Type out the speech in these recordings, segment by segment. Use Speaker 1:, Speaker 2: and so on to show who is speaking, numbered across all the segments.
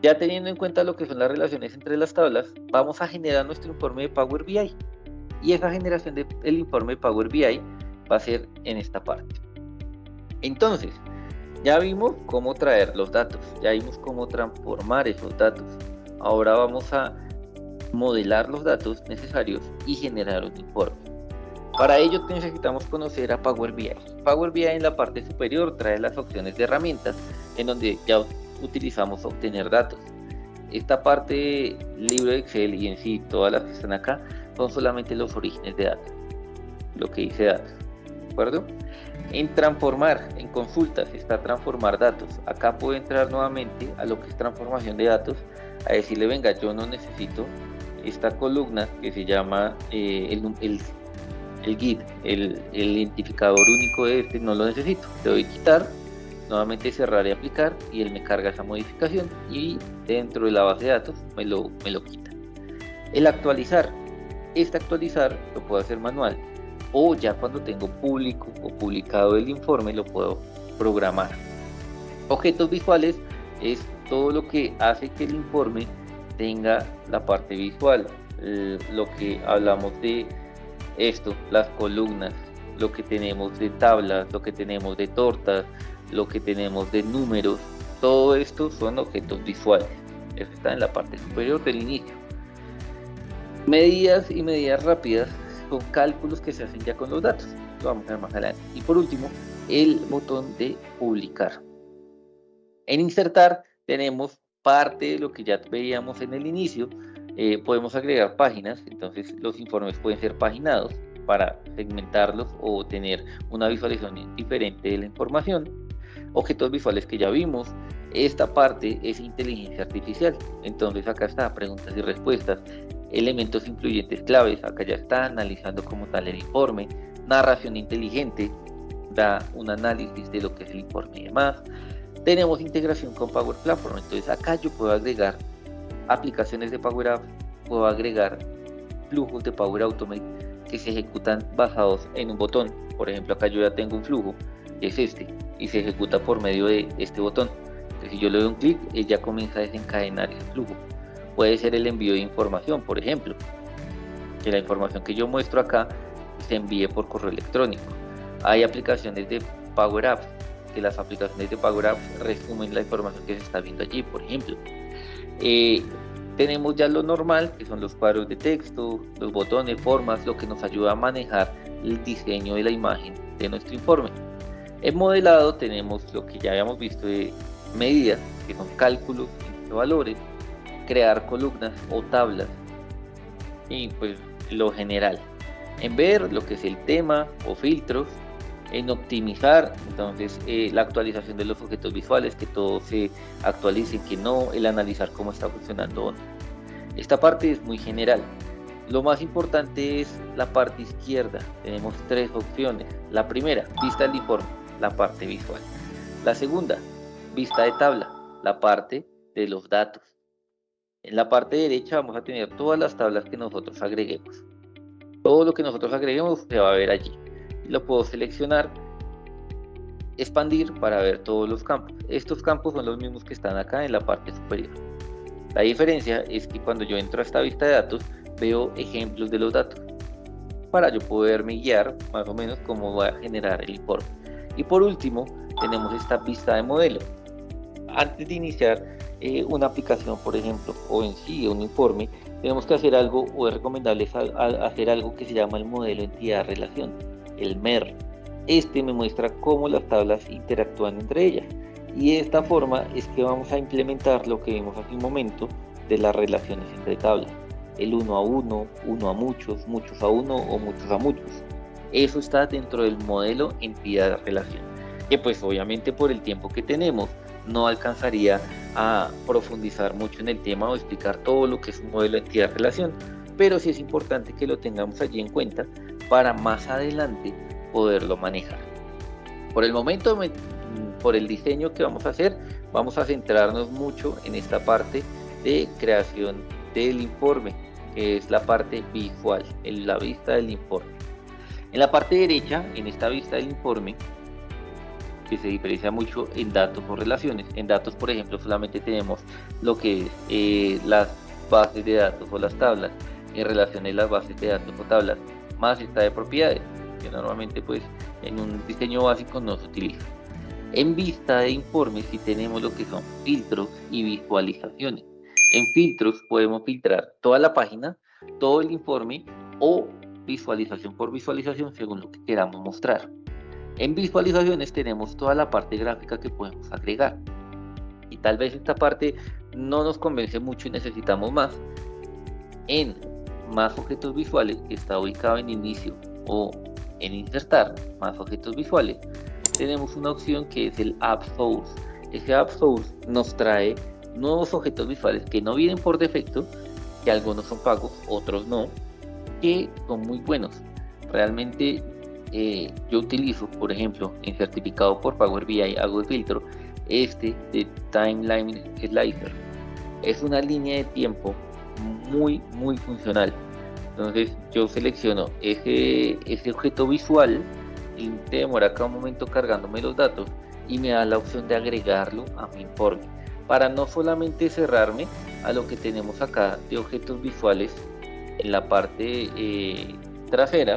Speaker 1: Ya teniendo en cuenta lo que son las relaciones entre las tablas, vamos a generar nuestro informe de Power BI. Y esa generación del informe de Power BI va a ser en esta parte. Entonces, ya vimos cómo traer los datos, ya vimos cómo transformar esos datos. Ahora vamos a modelar los datos necesarios y generar un informe. Para ello necesitamos conocer a Power BI. Power BI en la parte superior trae las opciones de herramientas en donde ya utilizamos obtener datos. Esta parte, libro de Excel y en sí todas las que están acá, son solamente los orígenes de datos, lo que dice datos, ¿de acuerdo? En transformar, en consultas está transformar datos. Acá puedo entrar nuevamente a lo que es transformación de datos, a decirle, venga, yo no necesito esta columna que se llama el GID, el identificador único de este, no lo necesito. Le doy quitar, nuevamente cerrar y aplicar, y él me carga esa modificación y dentro de la base de datos me lo quita. El actualizar, actualizar lo puedo hacer manual, o ya cuando tengo público o publicado el informe lo puedo programar. Objetos visuales es todo lo que hace que el informe tenga la parte visual, lo que hablamos de esto, las columnas, lo que tenemos de tablas, lo que tenemos de tortas, lo que tenemos de números, todo esto son objetos visuales. Eso está en la parte superior del inicio. Medidas y medidas rápidas son cálculos que se hacen ya con los datos, lo vamos a ver más adelante. Y por último, el botón de publicar. En insertar tenemos parte de lo que ya veíamos en el inicio. Podemos agregar páginas, entonces los informes pueden ser paginados para segmentarlos o tener una visualización diferente de la información. Objetos visuales que ya vimos. Esta parte es inteligencia artificial, entonces acá está preguntas y respuestas, elementos influyentes claves, acá ya está analizando como tal el informe. Narración inteligente, da un análisis de lo que es el informe y demás. Tenemos integración con Power Platform, entonces acá yo puedo agregar aplicaciones de Power Apps, puedo agregar flujos de Power Automate que se ejecutan basados en un botón. Por ejemplo, acá yo ya tengo un flujo, que es este, y se ejecuta por medio de este botón. Entonces, si yo le doy un clic, él ya comienza a desencadenar ese flujo. Puede ser el envío de información, por ejemplo, que la información que yo muestro acá se envíe por correo electrónico. Hay aplicaciones de Power Apps, que las aplicaciones de Power Apps resumen la información que se está viendo allí, por ejemplo. Tenemos ya lo normal, que son los cuadros de texto, los botones, formas, lo que nos ayuda a manejar el diseño de la imagen de nuestro informe. En modelado tenemos lo que ya habíamos visto de medidas, que son cálculos de valores, crear columnas o tablas, y pues lo general. En ver lo que es el tema o filtros. En optimizar, entonces la actualización de los objetos visuales, que todo se actualice, que no, el analizar cómo está funcionando o no. Esta parte es muy general. Lo más importante es la parte izquierda. Tenemos tres opciones. La primera, vista del informe, la parte visual. La segunda, vista de tabla, la parte de los datos. En la parte derecha vamos a tener todas las tablas que nosotros agreguemos. Todo lo que nosotros agreguemos se va a ver allí. Lo puedo seleccionar, expandir para ver todos los campos. Estos campos son los mismos que están acá en la parte superior. La diferencia es que cuando yo entro a esta vista de datos, veo ejemplos de los datos para yo poderme guiar más o menos cómo voy a generar el informe. Y por último, tenemos esta vista de modelo. Antes de iniciar una aplicación, por ejemplo, o en sí un informe, tenemos que hacer algo, o es recomendable hacer algo que se llama el modelo entidad-relación, el MER. Este me muestra cómo las tablas interactúan entre ellas, y de esta forma es que vamos a implementar lo que vimos hace un momento de las relaciones entre tablas, el uno a uno, uno a muchos, muchos a uno o muchos a muchos. Eso está dentro del modelo entidad-relación, que pues obviamente por el tiempo que tenemos no alcanzaría a profundizar mucho en el tema o explicar todo lo que es un modelo entidad-relación, pero sí es importante que lo tengamos allí en cuenta para más adelante poderlo manejar. Por el momento, por el diseño que vamos a hacer, vamos a centrarnos mucho en esta parte de creación del informe, que es la parte visual, en la vista del informe. En la parte derecha, en esta vista del informe, que se diferencia mucho en datos o relaciones. En datos, por ejemplo, solamente tenemos lo que es las bases de datos o las tablas. En relaciones, las bases de datos o tablas, más esta de propiedades, que normalmente pues en un diseño básico no se utiliza. En vista de informes sí tenemos lo que son filtros y visualizaciones. En filtros podemos filtrar toda la página, todo el informe o visualización por visualización según lo que queramos mostrar. En visualizaciones tenemos toda la parte gráfica que podemos agregar. Y tal vez esta parte no nos convence mucho y necesitamos más. En más objetos visuales, que está ubicado en inicio o en insertar más objetos visuales, tenemos una opción que es el App Source. Ese App Source nos trae nuevos objetos visuales que no vienen por defecto, que algunos son pagos, otros no, que son muy buenos. Realmente yo utilizo, por ejemplo, en certificado por Power BI, hago el filtro de Timeline Slicer. Es una línea de tiempo muy funcional. Entonces yo selecciono ese objeto visual y te demora cada momento cargándome los datos y me da la opción de agregarlo a mi informe para no solamente cerrarme a lo que tenemos acá de objetos visuales en la parte trasera,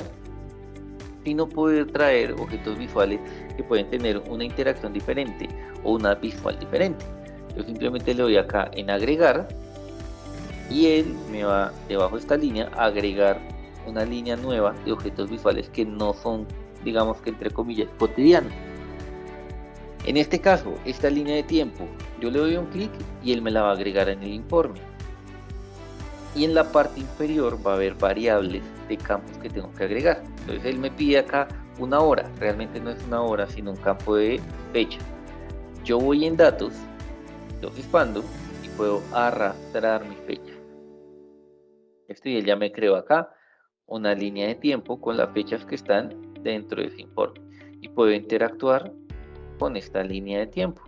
Speaker 1: sino poder traer objetos visuales que pueden tener una interacción diferente o una visual diferente. Yo simplemente le doy acá en agregar y él me va debajo de esta línea a agregar una línea nueva de objetos visuales que no son, digamos que entre comillas, cotidianos. En este caso, esta línea de tiempo, yo le doy un clic y él me la va a agregar en el informe. Y en la parte inferior va a haber variables de campos que tengo que agregar. Entonces él me pide acá una hora, realmente no es una hora, sino un campo de fecha. Yo voy en datos, los expando y puedo arrastrar mi fecha. Y él ya me creó acá una línea de tiempo con las fechas que están dentro de ese informe y puedo interactuar con esta línea de tiempo.